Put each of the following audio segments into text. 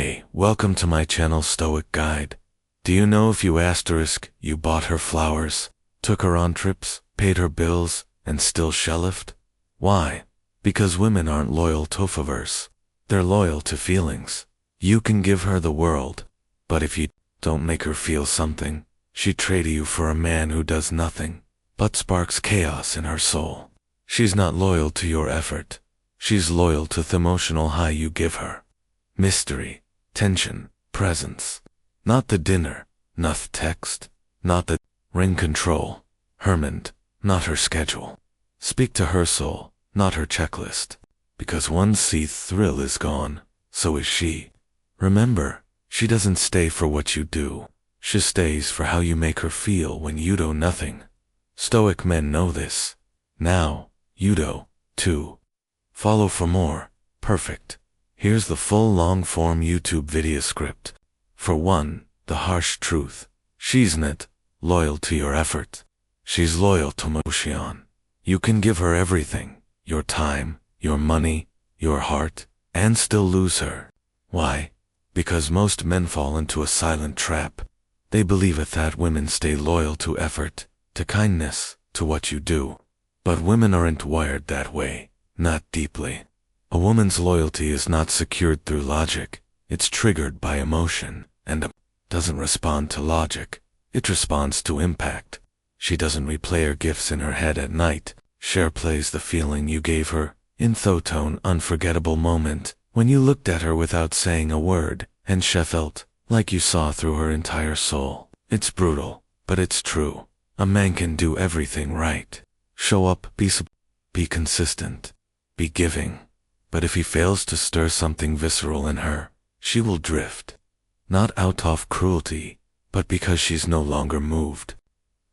Hey, welcome to my channel Stoic Guide. Do you know if you bought her flowers, took her on trips, paid her bills, and still shelved? Why? Because women aren't loyal to favors. They're loyal to feelings. You can give her the world, but if you don't make her feel something, she'd trade you for a man who does nothing, but sparks chaos in her soul. She's not loyal to your effort. She's loyal to the emotional high you give her. Mystery, tension, presence. Not the dinner, not the text, not the ring control. Hermand, not her schedule. Speak to her soul, not her checklist. Because once the thrill is gone, so is she. Remember, she doesn't stay for what you do. She stays for how you make her feel when you do nothing. Stoic men know this. Now, you do, too. Follow for more. Perfect. Here's the full long-form YouTube video script. For one, the harsh truth. She's not loyal to your effort. She's loyal to emotion. You can give her everything, your time, your money, your heart, and still lose her. Why? Because most men fall into a silent trap. They believe that women stay loyal to effort, to kindness, to what you do. But women aren't wired that way, not deeply. A woman's loyalty is not secured through logic. It's triggered by emotion, and doesn't respond to logic. It responds to impact. She doesn't replay her gifts in her head at night. She plays the feeling you gave her, in tone unforgettable moment, when you looked at her without saying a word, and she felt like you saw through her entire soul. It's brutal, but it's true. A man can do everything right. Show up, be consistent, be giving. But if he fails to stir something visceral in her, she will drift. Not out of cruelty, but because she's no longer moved.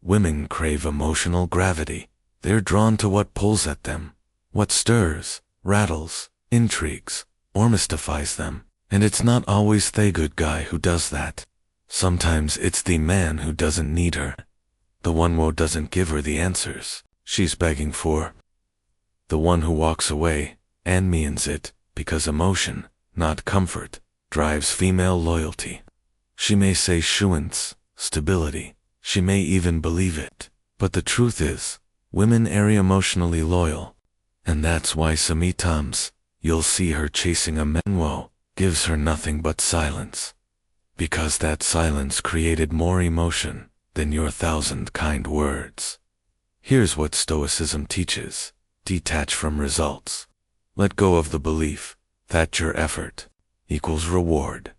Women crave emotional gravity. They're drawn to what pulls at them, what stirs, rattles, intrigues, or mystifies them. And it's not always the good guy who does that. Sometimes it's the man who doesn't need her. The one who doesn't give her the answers she's begging for. The one who walks away, and means it, because emotion, not comfort, drives female loyalty. She may say assurance, stability. She may even believe it. But the truth is, women are emotionally loyal. And that's why sometimes you'll see her chasing a man who gives her nothing but silence. Because that silence created more emotion than your 1,000 kind words. Here's what Stoicism teaches. Detach from results. Let go of the belief that your effort equals reward.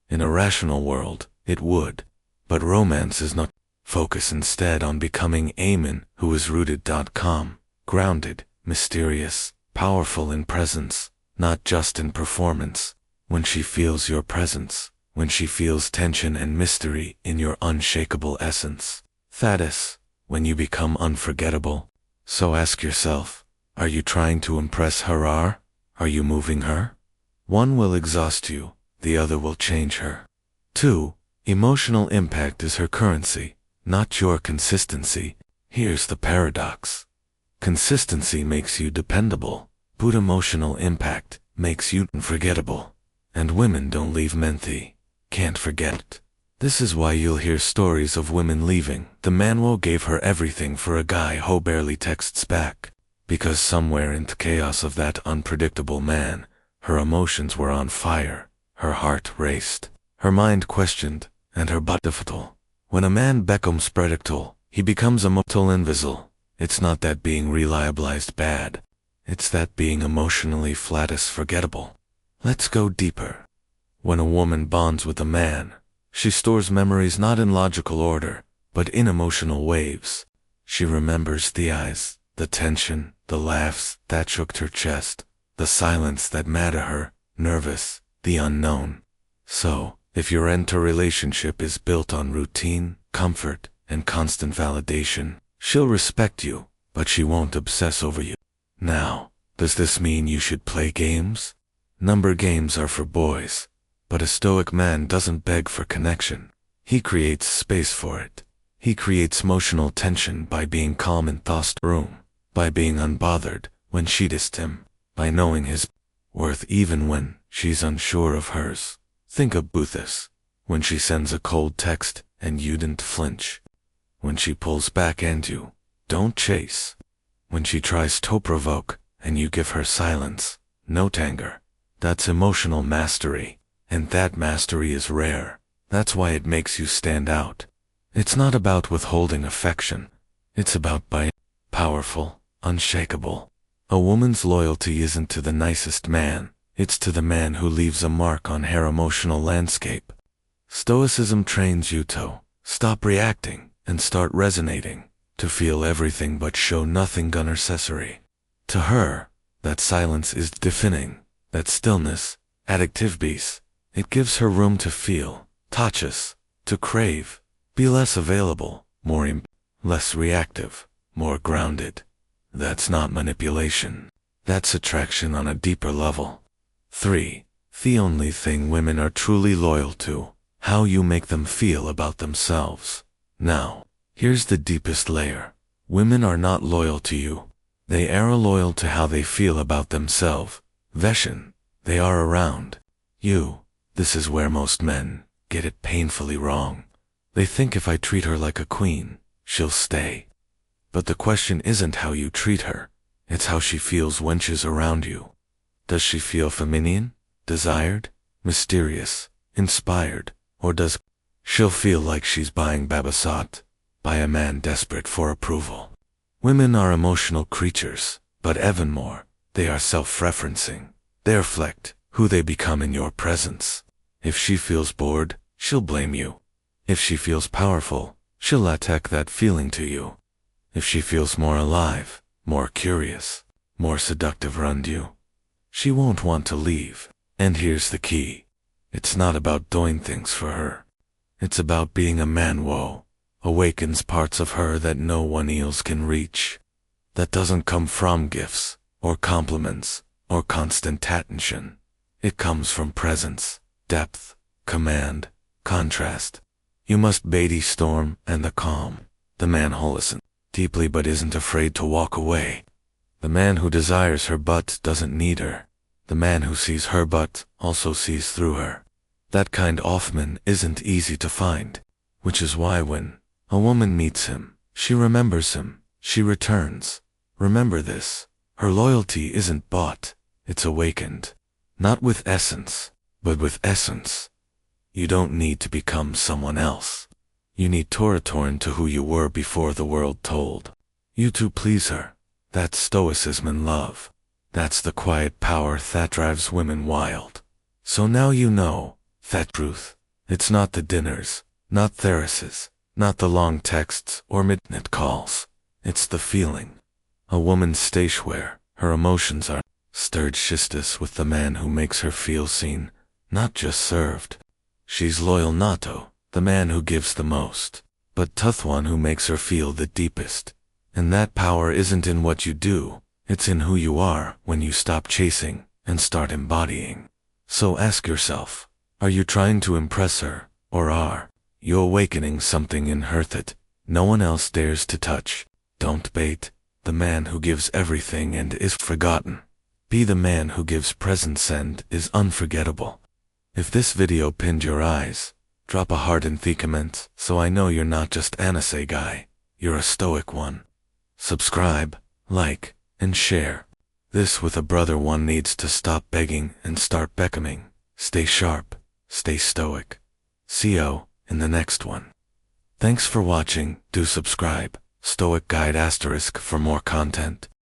In a rational world, it would. But romance is not. Focus instead on becoming a man who is rooted.com, grounded, mysterious, powerful in presence, not just in performance. When she feels your presence, when she feels tension and mystery in your unshakable essence. That is, when you become unforgettable. So ask yourself, are you trying to impress her or are you moving her? One will exhaust you, the other will change her. 2. Emotional impact is her currency, not your consistency. Here's the paradox. Consistency makes you dependable, but emotional impact makes you unforgettable. And women don't leave men can't forget. This is why you'll hear stories of women leaving. The man who gave her everything for a guy who barely texts back. Because somewhere in the chaos of that unpredictable man, her emotions were on fire, her heart raced, her mind questioned, and her body difficult. When a man becomes predictable, he becomes emotional invisible. It's not that being reliabilized bad. It's that being emotionally flat is forgettable. Let's go deeper. When a woman bonds with a man, she stores memories not in logical order, but in emotional waves. She remembers the eyes, the tension, the laughs that shook her chest, the silence that made her nervous, the unknown. So, if your entire relationship is built on routine, comfort, and constant validation, she'll respect you, but she won't obsess over you. Now, does this mean you should play games? Number games are for boys. But a stoic man doesn't beg for connection. He creates space for it. He creates emotional tension by being calm in Thost's room, by being unbothered when she dissed him, by knowing his worth even when she's unsure of hers. Think of Buthis. When she sends a cold text and you didn't flinch. When she pulls back and you don't chase. When she tries to provoke and you give her silence, no anger. That's emotional mastery, and that mastery is rare. That's why it makes you stand out. It's not about withholding affection. It's about being powerful, unshakable. A woman's loyalty isn't to the nicest man. It's to the man who leaves a mark on her emotional landscape. Stoicism trains you to stop reacting and start resonating, to feel everything but show nothing unnecessary. To her, that silence is deafening, that stillness, addictive peace. It gives her room to feel, touches, to crave, be less available, less reactive, more grounded. That's not manipulation. That's attraction on a deeper level. 3. The only thing women are truly loyal to, how you make them feel about themselves. Now, here's the deepest layer. Women are not loyal to you. They are loyal to how they feel about themselves. Veshin, they are around you. This is where most men get it painfully wrong. They think if I treat her like a queen, she'll stay. But the question isn't how you treat her. It's how she feels when she's around you. Does she feel feminine, desired, mysterious, inspired, or does she'll feel like she's buying babysat by a man desperate for approval? Women are emotional creatures, but even more, they are self-referencing. They reflect who they become in your presence. If she feels bored, she'll blame you. If she feels powerful, she'll attack that feeling to you. If she feels more alive, more curious, more seductive around you, she won't want to leave. And here's the key. It's not about doing things for her. It's about being a man who awakens parts of her that no one else can reach. That doesn't come from gifts, or compliments, or constant attention. It comes from presence, depth, command, contrast. You must Beatty storm and the calm. The man who listens deeply but isn't afraid to walk away. The man who desires her but doesn't need her. The man who sees her but also sees through her. That kind of man isn't easy to find, which is why when a woman meets him, she remembers him, she returns. Remember this, her loyalty isn't bought, it's awakened. Not with essence, but with essence. You don't need to become someone else. You need to return to who you were before the world told you to please her. That's stoicism in love. That's the quiet power that drives women wild. So now you know that truth. It's not the dinners, not terraces, not the long texts or midnight calls. It's the feeling. A woman's stage where her emotions are stirred schistus with the man who makes her feel seen, not just served. She's loyal not to the man who gives the most, but to the one who makes her feel the deepest. And that power isn't in what you do, it's in who you are when you stop chasing and start embodying. So ask yourself, are you trying to impress her, or are you awakening something in her that no one else dares to touch? Don't bait the man who gives everything and is forgotten. Be the man who gives presence and is unforgettable. If this video pinned your eyes, drop a heart in the comments so I know you're not just an essay guy, you're a stoic one. Subscribe, like, and share. This with a brother one needs to stop begging and start beckoning. Stay sharp, stay stoic. See you in the next one. Thanks for watching, do subscribe, Stoic Guide * for more content.